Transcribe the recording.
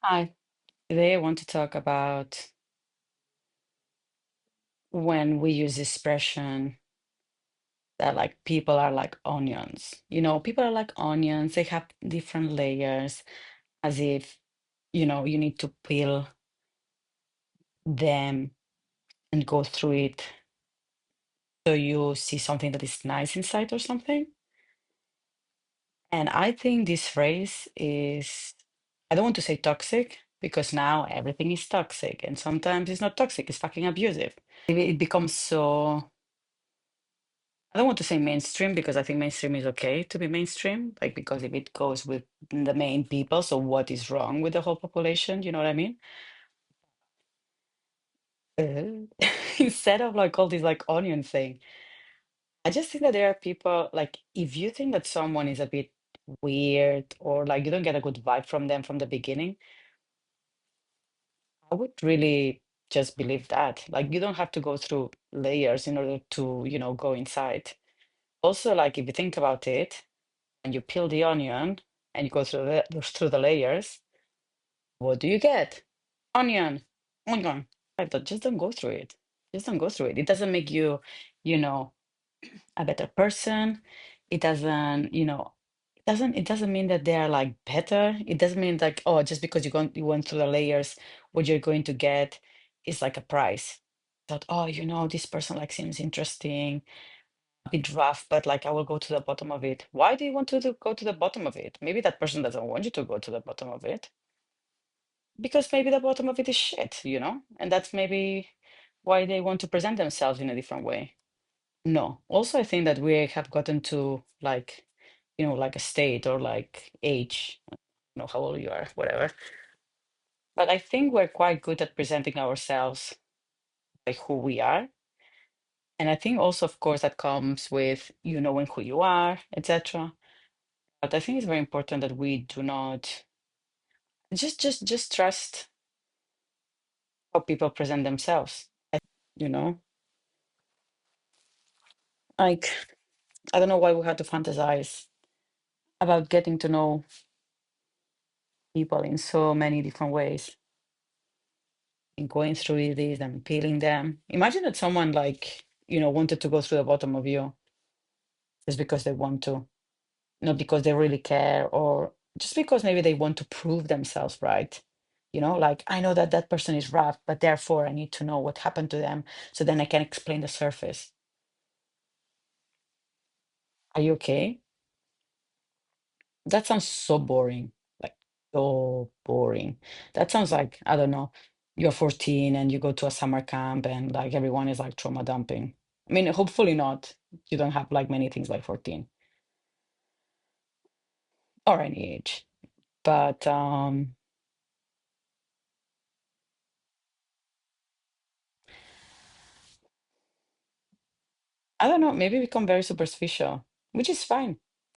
Hi, today I want to talk about when we use expression that like people are like onions. People are like onions, they have different layers, as if, you need to peel them and go through it so you see something that is nice inside or something. And I think this phrase is, I don't want to say toxic because now everything is toxic, and sometimes it's not toxic, it's fucking abusive. It becomes so I don't want to say mainstream because I think mainstream is okay to be mainstream, like because if it goes with the main people, so what is wrong with the whole population? You know what I mean? Uh, Instead of like all this like onion thing, I just think that there are people like if you think that someone is a bit weird or like you don't get a good vibe from them from the beginning, I would really just believe that. Like you don't have to go through layers in order to, go inside. Also, like if you think about it, and you peel the onion and you go through the layers, what do you get? Onion, onion. Like, just don't go through it. Just don't go through it. It doesn't make you, you know, a better person. It doesn't, it doesn't mean that they are like better. It doesn't mean like, oh, just because you went through the layers, what you're going to get is like a prize. That, oh, this person like seems interesting, a bit rough, but like I will go to the bottom of it. Why do you want to go to the bottom of it? Maybe that person doesn't want you to go to the bottom of it because maybe the bottom of it is shit. And that's maybe why they want to present themselves in a different way. No. Also, I think that we have gotten to like, like a state or like age, how old you are, whatever. But I think we're quite good at presenting ourselves like who we are. And I think also, of course, that comes with you knowing who you are, etc. But I think it's very important that we do not just trust how people present themselves. You know, like I don't know why we have to fantasize about getting to know people in so many different ways and going through this and peeling them. Imagine that someone like wanted to go through the bottom of you just because they want to, not because they really care, or just because maybe they want to prove themselves right. Like I know that that person is rough, but therefore I need to know what happened to them so then I can explain the surface. Are you okay? That sounds so boring. Like so boring. That sounds like, I don't know, you're 14 and you go to a summer camp and like everyone is like trauma dumping. I mean, hopefully not. You don't have like many things like 14 or any age. But I don't know, maybe become very superficial, which is fine.